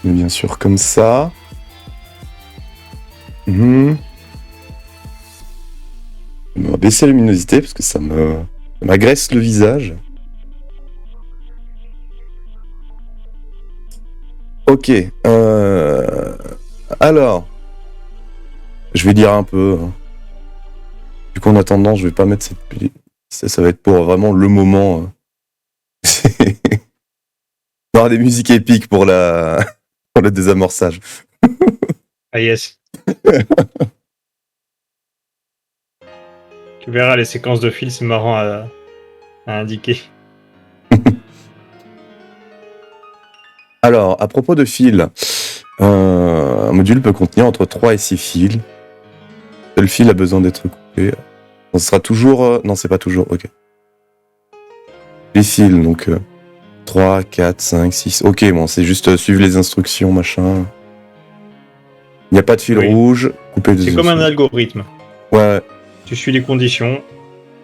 Mais bien sûr, comme ça. On va baisser la luminosité parce que ça m'agresse le visage. Ok. Alors, je vais dire un peu. Du coup, en attendant, je vais pas mettre cette playlist. Ça va être pour vraiment le moment. On aura des musiques épiques pour le désamorçage. Ah yes. Tu verras, les séquences de fil, c'est marrant à indiquer. Alors, à propos de fils, un module peut contenir entre 3 et 6 fils. Seul fil a besoin d'être coupé. On sera toujours... Non, c'est pas toujours, ok. Les fils, donc 3, 4, 5, 6... Ok, bon, c'est juste suivre les instructions, machin. Il n'y a pas de fil rouge, couper C'est comme un algorithme. Ouais. Tu suis les conditions.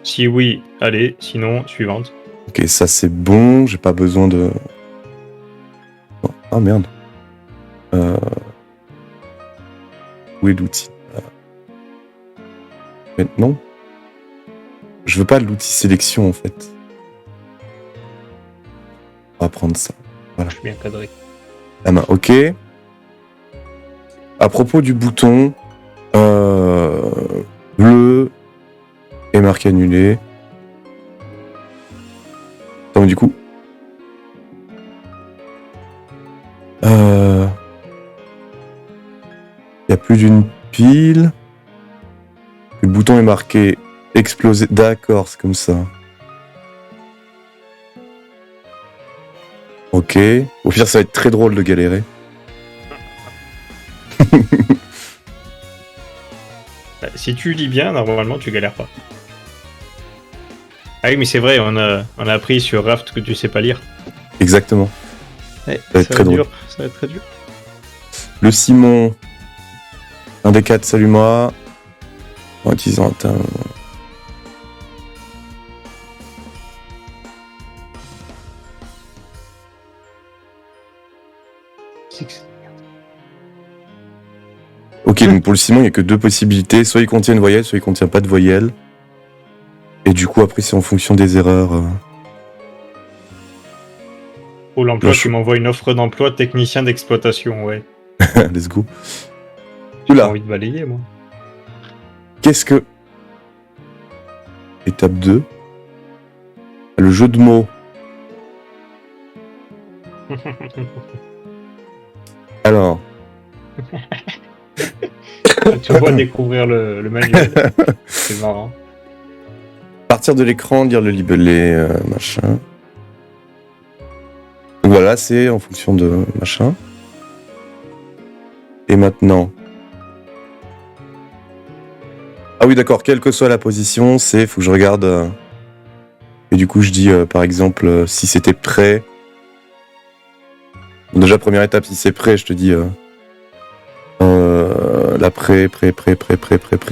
Si oui, allez. Sinon, suivante. Ok, ça c'est bon, j'ai pas besoin de... Ah merde. Où est l'outil Maintenant. Je veux pas l'outil sélection en fait. On va prendre ça. Voilà. Je suis bien cadré. La main, ok. À propos du bouton bleu et marqué annulé. Donc du coup. Il y a plus d'une pile. Le bouton est marqué exploser. D'accord, c'est comme ça. Ok. Au pire, ça va être très drôle de galérer. Si tu lis bien, normalement, tu galères pas. Ah oui, mais c'est vrai, on a appris sur Raft que tu sais pas lire. Exactement. Ouais, ça va être très drôle. Ça va être très dur. Le Simon. Un des 4, salut-moi. En utilisant un... Ok, donc pour le Simon, il n'y a que 2 possibilités. Soit il contient une voyelle, soit il contient pas de voyelle. Et du coup, après, c'est en fonction des erreurs. Pour l'emploi, tu m'envoies une offre d'emploi technicien d'exploitation, ouais. Let's go. J'ai envie de balayer, moi. Qu'est-ce que... Étape 2. Le jeu de mots. Alors. Tu vois découvrir le manuel. C'est marrant. Partir de l'écran, lire le libellé, machin. Donc voilà, c'est en fonction de machin. Et maintenant... Ah oui, d'accord, quelle que soit la position, faut que je regarde... Et du coup, je dis, par exemple, si c'était prêt. Bon, déjà, première étape, si c'est prêt, je te dis... là, prêt,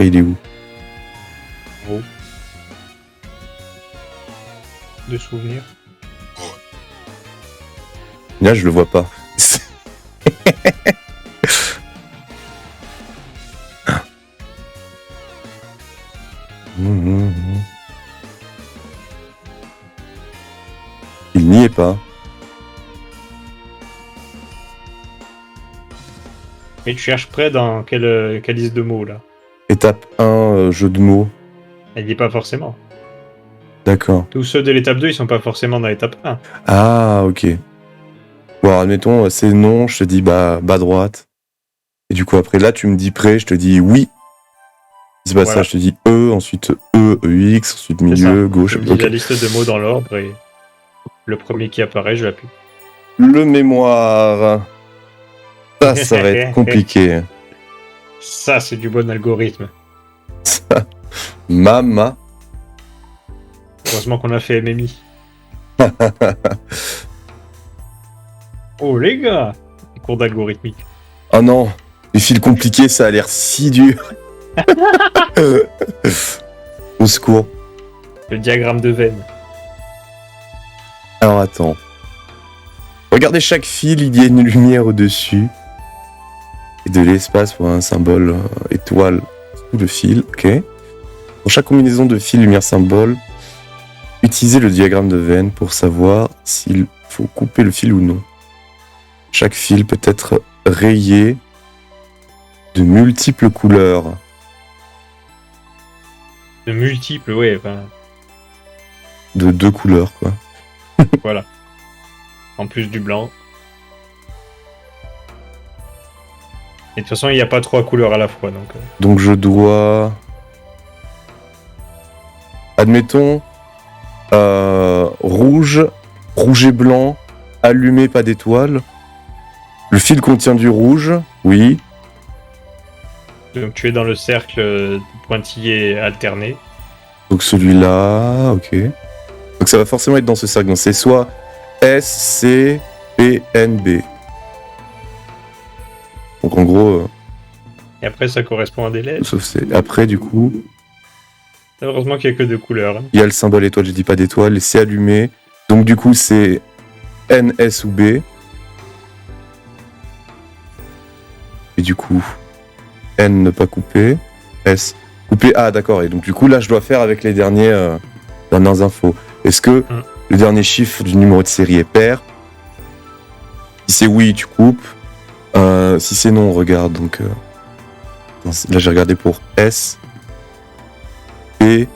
il est où? Oh. De souvenirs. Là, je le vois pas. Il n'y est pas. Et tu cherches près dans quelle liste de mots, là? Étape 1, jeu de mots. Elle n'y est pas forcément. D'accord. Tous ceux de l'étape 2, ils sont pas forcément dans l'étape 1. Ah, ok. Bon, alors, admettons, c'est non, je te dis bas droite. Et du coup, après, là, tu me dis prêt, je te dis oui. C'est pas ça, je te dis E, ensuite E, EX, ensuite milieu, gauche. Je me dis la liste de mots dans l'ordre et le premier qui apparaît, je l'appuie. Le mémoire. Ça va être compliqué. Ça, c'est du bon algorithme. Ça. Mama. Heureusement qu'on a fait MMI. Oh les gars, les cours d'algorithmique. Oh non, les fils compliqués, ça a l'air si dur. Au secours. Le diagramme de veine. Alors attends. Oui, Regardez chaque fil, il y a une lumière au-dessus. Et de l'espace pour un symbole étoile sous le fil. Ok. Pour chaque combinaison de fils, lumière, symbole, utilisez le diagramme de Venn pour savoir s'il faut couper le fil ou non. Chaque fil peut être rayé de multiples couleurs. De multiples, ouais, enfin, De 2 couleurs, quoi. voilà. En plus du blanc. Et de toute façon, il n'y a pas 3 couleurs à la fois, donc... Donc je dois... Admettons, rouge et blanc, allumé, pas d'étoile. Le fil contient du rouge, oui. Donc tu es dans le cercle pointillé alterné. Donc celui-là, ok. Donc ça va forcément être dans ce cercle. Donc c'est soit S, C, P, N, B. Donc en gros, Et après, ça correspond à des lettres. sauf c'est... Après, du coup, Heureusement qu'il n'y a que 2 couleurs. Hein. il y a le symbole étoile, je dis pas d'étoile, et c'est allumé. Donc du coup, c'est N, S ou B. Et du coup, N ne pas couper, S couper. Ah d'accord, et donc du coup là je dois faire avec les dernières infos. Est-ce que le dernier chiffre du numéro de série est pair? Si c'est oui, tu coupes. Si c'est non, on regarde. Donc là j'ai regardé pour S. P.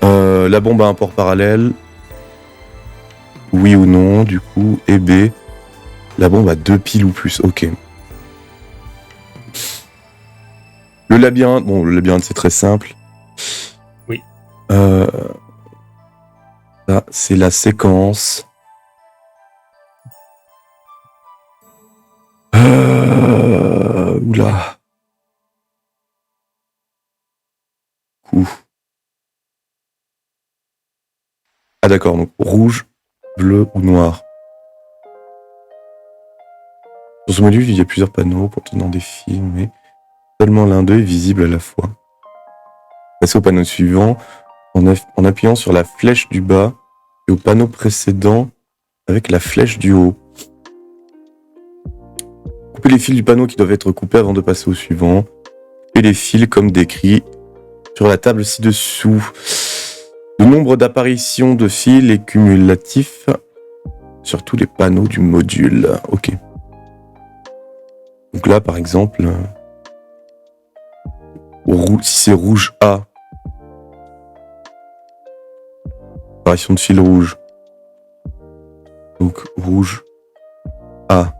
La bombe a un port parallèle. Oui ou non, du coup. Et B. La bombe a 2 piles ou plus. Ok. Le labyrinthe, bon, le labyrinthe c'est très simple. Oui. Là, c'est la séquence. Oula. Ah d'accord, donc rouge, bleu ou noir. Dans ce module, il y a plusieurs panneaux contenant des fils, mais seulement l'un d'eux est visible à la fois. Passez au panneau suivant en appuyant sur la flèche du bas et au panneau précédent avec la flèche du haut. Coupez les fils du panneau qui doivent être coupés avant de passer au suivant. Coupez les fils comme décrit sur la table ci-dessous. Le nombre d'apparitions de fils est cumulatif sur tous les panneaux du module. Ok. Donc là, par exemple, si c'est rouge A, apparition de fil rouge. Donc rouge A.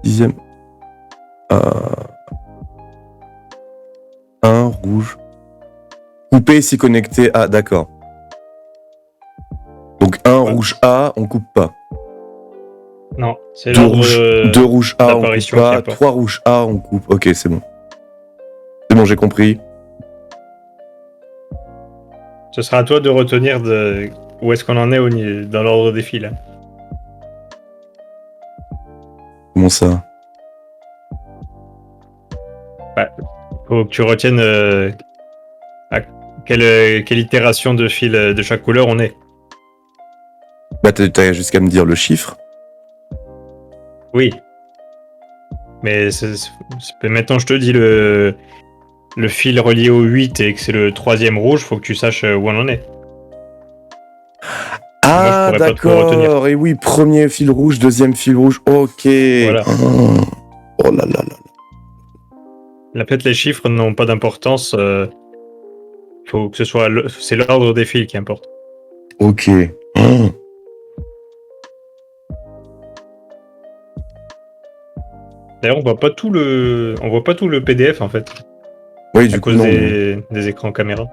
10e. 1 rouge. Couper si connecté à. D'accord. Donc 1 rouge A, on coupe pas. Non, c'est l'ordre 2 rouges A, on coupe d'apparition pas. qui importe. 3 rouges A, on coupe. Ok, c'est bon. C'est bon, j'ai compris. Ce sera à toi de retenir où est-ce qu'on en est dans l'ordre des fils. Hein. Comment ça? Faut que tu retiennes à quelle itération de fil de chaque couleur on est. Bah, t'as jusqu'à me dire le chiffre. Oui. Mais maintenant, je te dis le fil relié au 8 et que c'est le 3e rouge, faut que tu saches où on en est. Ah, d'accord. Et oui, premier fil rouge, deuxième fil rouge. Ok. Voilà. Oh là là là. Là, peut-être les chiffres n'ont pas d'importance. Faut que ce soit c'est l'ordre des fils qui importe. Ok. D'ailleurs, on voit pas tout le PDF en fait. Oui, du à coup, cause non. des écrans caméra.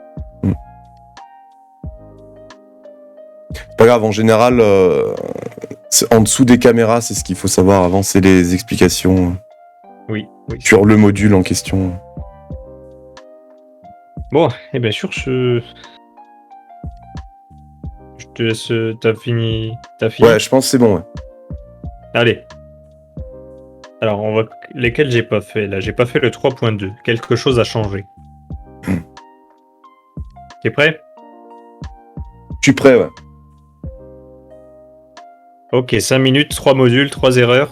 C'est pas grave, en général, en dessous des caméras, c'est ce qu'il faut savoir avant, c'est les explications Oui. sur le module en question. Bon, et bien sûr, je te laisse. T'as fini. Ouais, je pense que c'est bon. Ouais. Allez. Alors, lesquels j'ai pas fait là? J'ai pas fait le 3.2. Quelque chose a changé. T'es prêt? Je suis prêt, ouais. Ok, 5 minutes, 3 modules, 3 erreurs.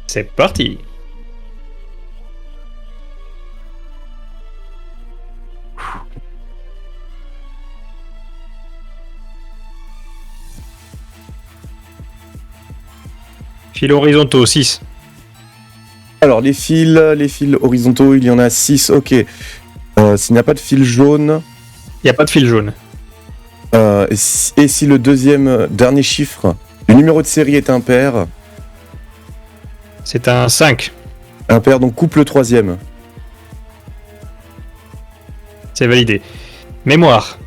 C'est parti. Fils horizontaux, 6. Alors, les fils horizontaux, il y en a 6. Ok. S'il n'y a pas de fil jaune, Il n'y a pas de fil jaune. et si le dernier chiffre du numéro de série est impair, C'est un 5. donc coupe le troisième. C'est validé. Mémoire.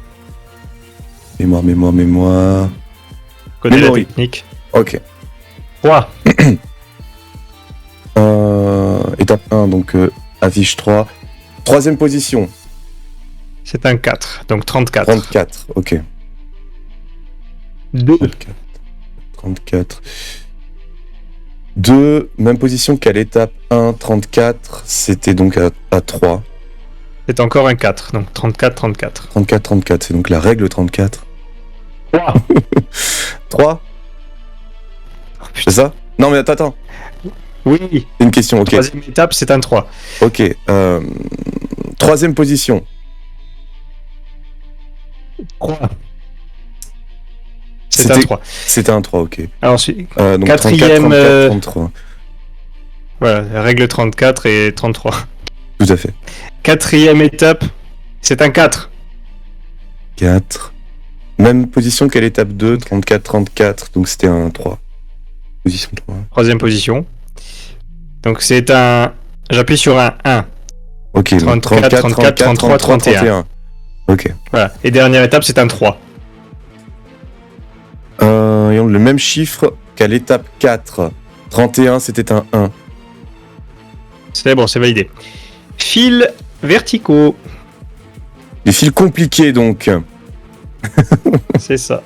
Mémoire. Connais la Memory. technique. Ok. 3. Étape 1, donc affiche 3. Troisième position, C'est un 4. Donc 34. 34. Ok. 2. 34. 2, même position qu'à l'étape 1, 34. C'était donc à 3. C'est encore un 4. Donc 34, 34. 34, 34. C'est donc la règle 34. 3. 3, Oh, c'est putain. ça? Non, mais attends. Oui. C'est une question, ok. Troisième étape, c'est un 3. Ok. Troisième position. 3. C'est un 3. C'était un 3, ok. Alors ensuite, Donc quatrième, 34, 33. voilà, règle 34 et 33. Tout à fait. Quatrième étape, c'est un 4. 4. Même position qu'à l'étape 2, 34, 34. Donc c'était un 3. Position 3. Troisième position. Donc c'est un... J'appuie sur un 1. Ok, 34, 34, 33, 31. Ok. Voilà. Et dernière étape, c'est un 3. Et on a le même chiffre qu'à l'étape 4. 31, c'était un 1. C'est bon, c'est validé. Fils verticaux. Les fils compliqués, donc. C'est ça.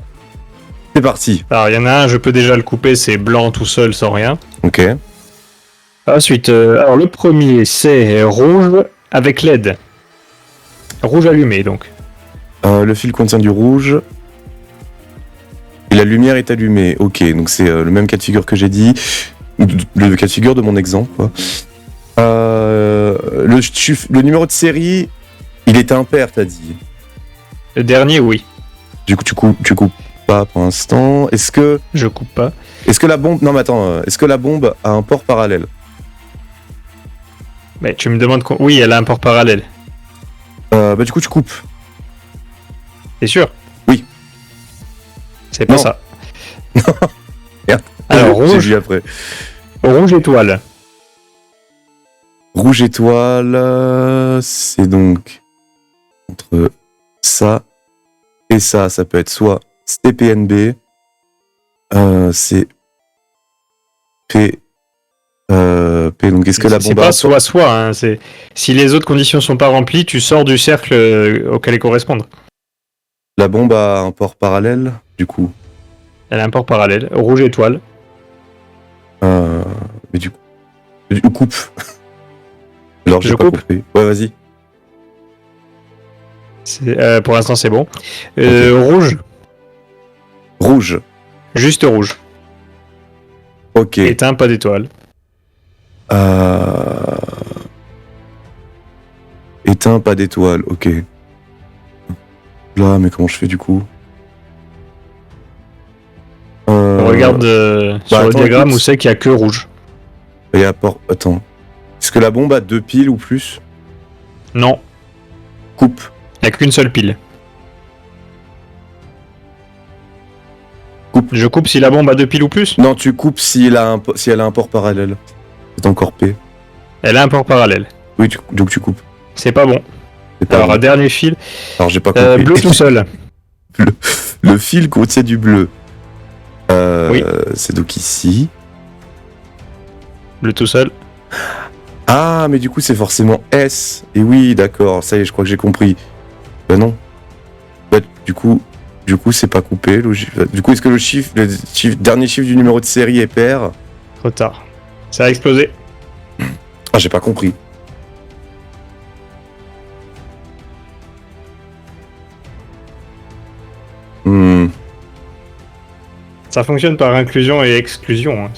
C'est parti. Alors, il y en a un, je peux déjà le couper, c'est blanc tout seul, sans rien. Ok. Ensuite, alors le premier, c'est rouge avec LED. Rouge allumé, donc. Le fil contient du rouge. Et la lumière est allumée. Ok, donc c'est le même cas de figure que j'ai dit. Le cas de figure de mon exemple, quoi. Le numéro de série, il est impair, t'as dit. Le dernier, oui. Du coup, tu coupes pas pour l'instant. Est-ce que Je coupe pas. la bombe... Non, mais attends. Est-ce que la bombe a un port parallèle? Mais tu me demandes... Oui, elle a un port parallèle. Du coup, tu coupes. C'est sûr? Oui. C'est pas Non. ça. Merde. Alors, J'ai rouge, vu après. rouge étoile. Rouge étoile, c'est donc entre ça et ça. Ça peut être soit CPNB, c'est P. P. Donc est-ce que la C'est bombe pas a soit, hein, c'est... Si les autres conditions sont pas remplies, tu sors du cercle auquel elles correspondent. la bombe a un port parallèle, du coup. Elle a un port parallèle. Rouge étoile. Mais du coup, coupe. Alors j'ai Je pas coupe compris. Ouais, vas-y. Pour l'instant, c'est bon. Ok. Rouge. Rouge. Juste rouge. Ok. Éteint, pas d'étoile. Éteint, pas d'étoile. Ok. Là, mais comment je fais du coup? On regarde sur le attends, diagramme écoute. où c'est qu'il y a que rouge. Et attends. Est-ce que la bombe a 2 piles ou plus? Non, Coupe. il n'y a qu'une seule pile. Coupe. Je coupe si la bombe a 2 piles ou plus. Non, tu coupes si elle a un port parallèle. C'est encore P. Elle a un port parallèle. Oui, donc tu coupes. C'est pas bon. C'est pas Alors, bon. dernier fil. Alors j'ai pas compris. Bleu tout seul. Le fil contient du bleu. Oui. C'est donc ici. Bleu tout seul. Ah, mais du coup, c'est forcément S. Et oui, d'accord, ça y est, je crois que j'ai compris. Ben non. Bah, du coup, c'est pas coupé. Du coup, est-ce que le dernier chiffre du numéro de série est pair? Trop tard. Ça a explosé. Ah, j'ai pas compris. Ça fonctionne par inclusion et exclusion. Hein,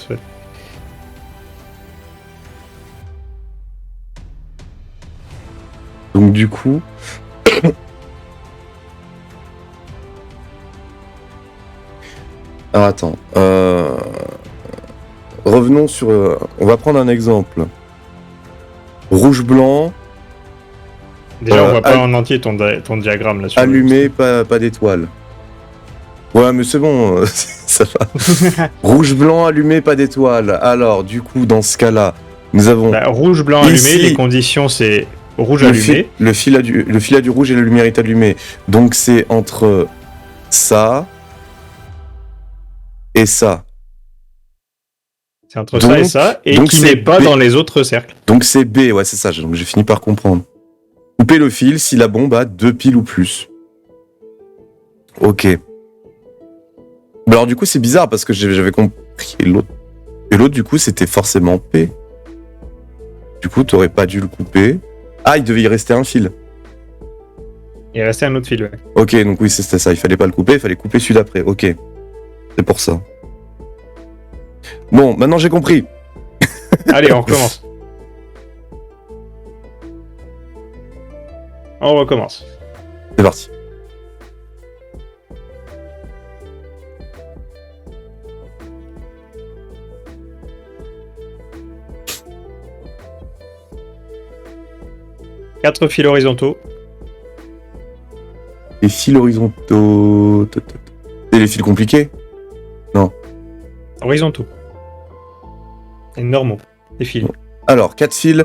Donc du coup... Ah, attends. Revenons sur... on va prendre un exemple. Rouge-blanc, Déjà, on voit pas en entier ton diagramme là. Sur allumé, pas d'étoile. Ouais, mais c'est bon, ça va. Rouge-blanc, allumé, pas d'étoile. Alors, du coup, dans ce cas-là, nous avons... Bah, rouge, blanc, Ici, allumé. Les conditions, c'est rouge allumé. Le fil a du rouge et la lumière est allumée. Donc, c'est entre ça et ça. C'est entre ça et ça, et qui n'est pas dans les autres cercles. Donc, c'est B, ouais, c'est ça. Donc, j'ai fini par comprendre. Couper le fil si la bombe a 2 piles ou plus. Ok. Alors du coup c'est bizarre parce que j'avais compris l'autre. Et l'autre du coup c'était forcément P. Du coup t'aurais pas dû le couper. Ah il devait y rester un fil. Il restait un autre fil, ouais. Ok donc oui c'était ça, il fallait pas le couper, il fallait couper celui d'après. Ok. C'est pour ça. Bon maintenant j'ai compris. Allez on recommence. On recommence. C'est parti. Quatre fils horizontaux. Les fils horizontaux... C'est les fils compliqués? Non. Horizontaux. Et normaux. Les fils. Alors 4 fils.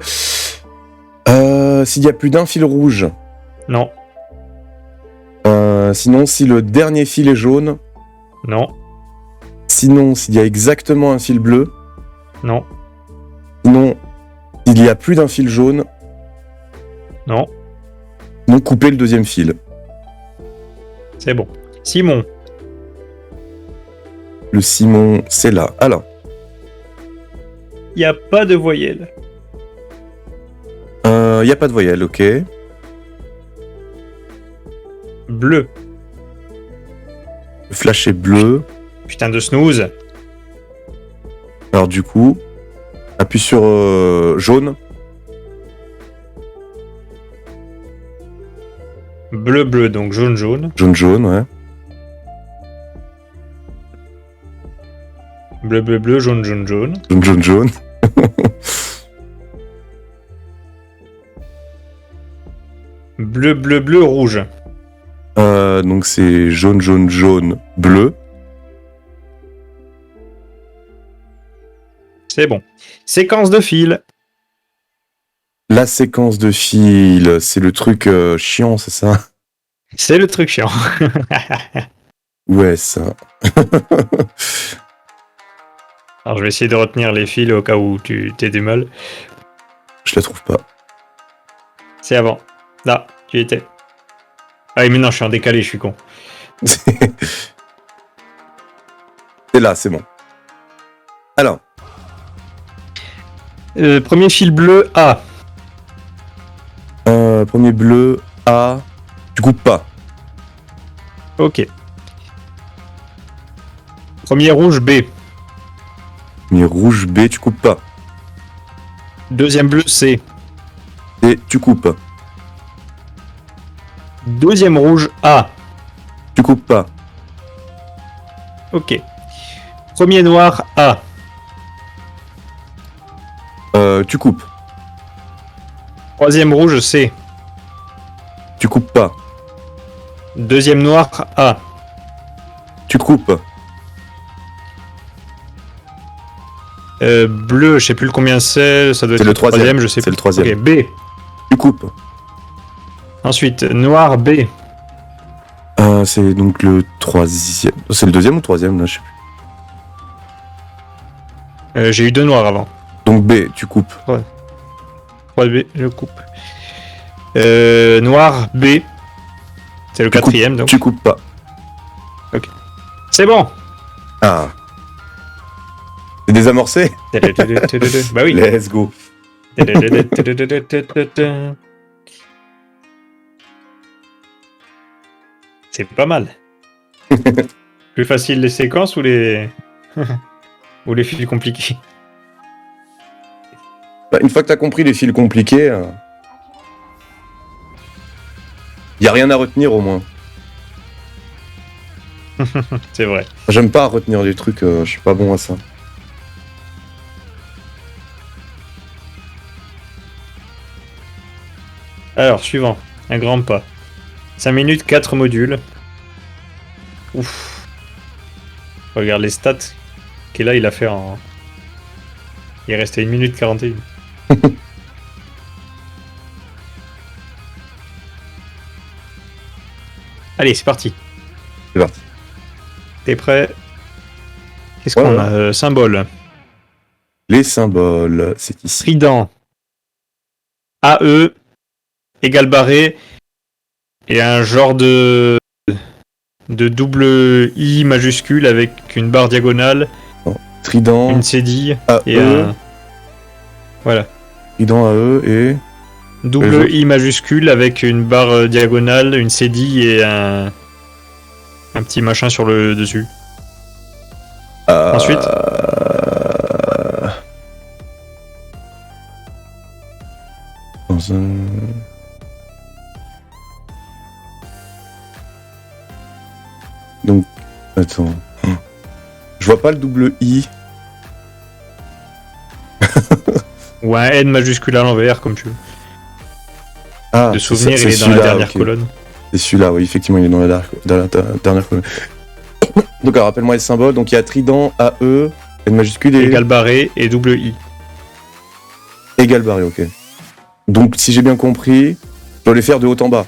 S'il y a plus d'un fil rouge. Non. Sinon, si le dernier fil est jaune. Non. Sinon, s'il y a exactement un fil bleu. Non. Sinon, s'il y a plus d'un fil jaune. Non. Sinon, couper le deuxième fil. C'est bon. Simon. Le Simon, c'est là. Alors. Il n'y a pas de voyelle. Il n'y a pas de voyelle, ok. Bleu. Le flash est bleu. Putain de snooze. Alors du coup, appuie sur jaune. Bleu, bleu, donc jaune, jaune. Jaune, jaune, ouais. Bleu, bleu, bleu, jaune, jaune, jaune. Jaune, jaune, jaune. Bleu, bleu, bleu, rouge. Donc c'est jaune, jaune, jaune, bleu. C'est bon. Séquence de fils. La séquence de fils, c'est le truc chiant, c'est ça? C'est le truc chiant. Ouais, ça. Alors je vais essayer de retenir les fils au cas où tu t'es du mal. Je la trouve pas. C'est avant. Là, tu y étais. Ah, mais non, je suis en décalé, je suis con. C'est là, c'est bon. Alors. Premier fil bleu, A. Premier bleu, A. Tu coupes pas. Ok. Premier rouge, B. Premier rouge, B, tu coupes pas. Deuxième bleu, C. Et tu coupes. Deuxième rouge, A. Tu coupes pas. Ok. Premier noir, A. Tu coupes. Troisième rouge, C. Tu coupes pas. Deuxième noir, A. Tu coupes. Bleu, je sais plus combien c'est, ça doit être le troisième, je sais c'est plus. le troisième. Ok, B. Tu coupes. Ensuite, noir, B. C'est donc le troisième. C'est le deuxième ou le troisième, là, je sais plus. J'ai eu deux noirs avant. Donc B, tu coupes. 3B, je coupe. Noir, B. C'est le quatrième, donc. Tu coupes pas. C'est bon. Ah. C'est désamorcé. Bah oui. Let's go. C'est pas mal. Plus facile les séquences ou les ou les fils compliqués? Bah, une fois que t'as compris les fils compliqués, y a rien à retenir au moins. C'est vrai. J'aime pas retenir des trucs, je suis pas bon à ça. Alors, suivant. Un grand pas. 5 minutes, 4 modules. Ouf. Regarde les stats. Qu'est là, il a fait en... Il est resté 1 minute 41. Allez, c'est parti. C'est parti. T'es prêt? Qu'est-ce Ouais, qu'on ouais. a? Symbole. Les symboles, c'est ici. Trident. AE. Égal barré. Et un genre de double I majuscule avec une barre diagonale, Trident, une cédille AE, et un... Voilà. trident AE et... Double I majuscule avec une barre diagonale, une cédille et un petit machin sur le dessus. Ensuite Dans un... Donc, attends. Je vois pas le double I. ou un N majuscule à l'envers, comme tu veux. Ah, De c'est souvenir, ça, il c'est est dans la celui-là, dernière ok. colonne. C'est celui-là, oui, effectivement, il est dans la dernière colonne. Donc, alors, rappelle-moi les symboles. Donc, il y a trident, AE, N majuscule et... Égal barré et double I. Égal barré, ok. Donc, si j'ai bien compris, je dois les faire de haut en bas.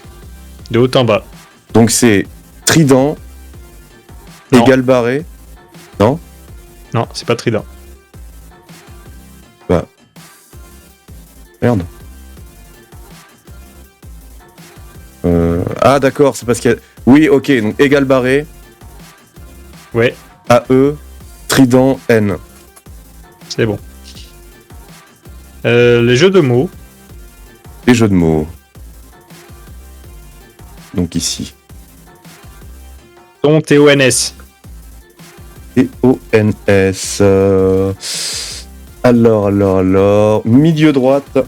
De haut en bas. Donc, c'est trident, Non. égal barré. Non? Non, c'est pas trident. Merde. Ah, d'accord, c'est parce qu'il y a... Oui, ok, donc égal barré, Ouais, AE, trident, N. c'est bon. Les jeux de mots. Les jeux de mots. Donc ici. Dont TONS. T-O-N-S. Alors. Milieu droite.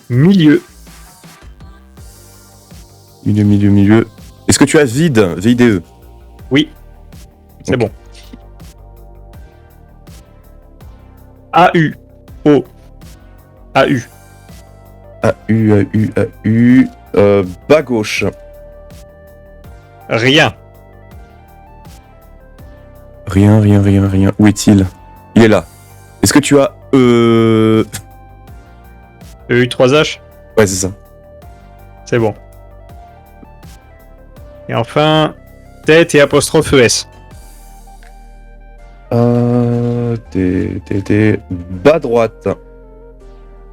Milieu. Milieu. Est-ce que tu as vide? VIDE. Oui. C'est Ok. bon. AU. O. AU. A-U. Bas gauche. Rien. Rien. Où est-il? Il est là. Est-ce que tu as EU3H. Ouais, c'est ça. C'est bon. Et enfin, tête et apostrophe ES. T'es bas droite.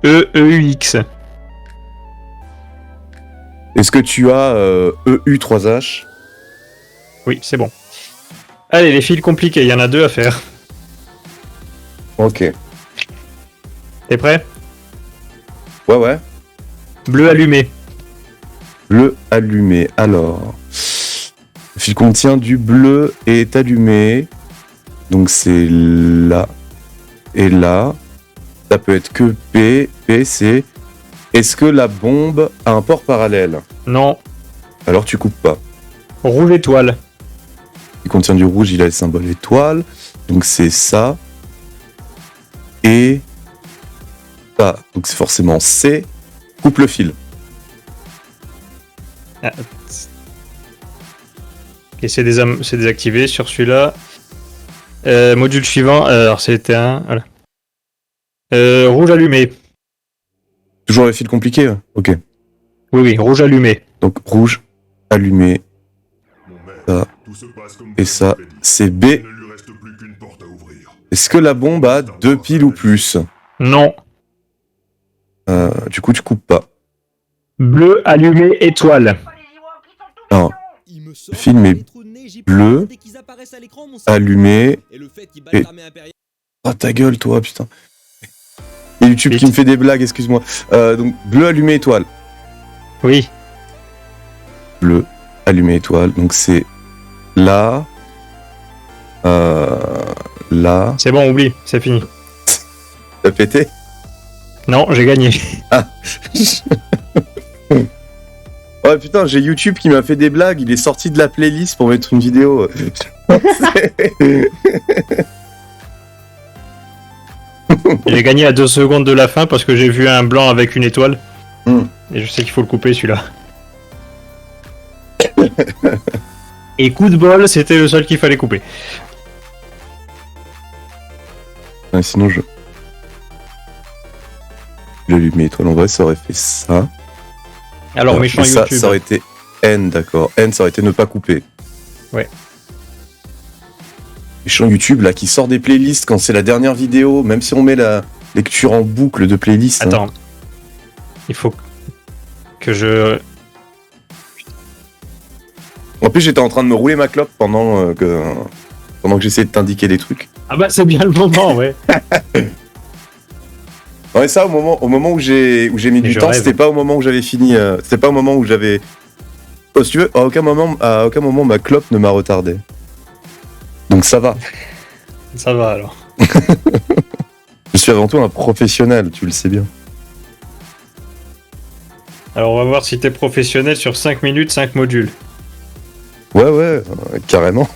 EUX. Est-ce que tu as EU3H? Oui, c'est bon. Allez, les fils compliqués, il y en a 2 à faire. Ok. T'es prêt? Ouais. Bleu allumé. Bleu allumé. Alors, le fil contient du bleu et est allumé. Donc c'est là et là. Ça peut être que P, C. Est-ce que la bombe a un port parallèle? Non. Alors tu coupes pas. Rouge étoile. Il contient du rouge, il a le symbole étoile. Donc c'est ça. Et ça. Donc c'est forcément C. Coupe le fil. Et c'est désactivé sur celui-là. Module suivant. Alors c'était un. Voilà. Rouge allumé. Toujours le fil compliqué? Ok. Oui, rouge allumé. Donc rouge, allumé, ça, et ça, c'est B. Est-ce que la bombe a 2 piles ou plus? Non. Du coup, tu coupes pas. Bleu allumé étoile. Non. Le film est bleu, allumé, et... Ah, ta gueule, toi, putain. Et YouTube qui me fait des blagues, excuse-moi. Donc, bleu, allumé, étoile. Oui. Bleu, allumé, étoile. Donc, c'est là, Là. C'est bon, oublie, c'est fini. T'as pété? Non, j'ai gagné. Oh putain, j'ai YouTube qui m'a fait des blagues. Il est sorti de la playlist pour mettre une vidéo. J'ai gagné à 2 secondes de la fin parce que j'ai vu un blanc avec une étoile. Et je sais qu'il faut le couper celui-là. Et coup de bol, c'était le seul qu'il fallait couper. Ouais, sinon je... J'allume étoile. En vrai, ça aurait fait ça. Alors, méchant Et ça, YouTube. ça aurait été N, d'accord. N, ça aurait été ne pas couper. Ouais. Méchant YouTube, là, qui sort des playlists quand c'est la dernière vidéo, même si on met la lecture en boucle de playlist. Attends. Il faut que je... En plus, j'étais en train de me rouler ma clope pendant que j'essayais de t'indiquer des trucs. Ah bah c'est bien le moment, ouais. Ouais, ça, au moment où j'ai mis Mais du je temps, rêve. c'était pas au moment où j'avais fini. C'était pas au moment où j'avais. Oh, si tu veux, à aucun moment ma clope ne m'a retardé. Donc ça va. Ça va alors. Je suis avant tout un professionnel, tu le sais bien. Alors on va voir si t'es professionnel sur 5 minutes, 5 modules. Ouais, carrément.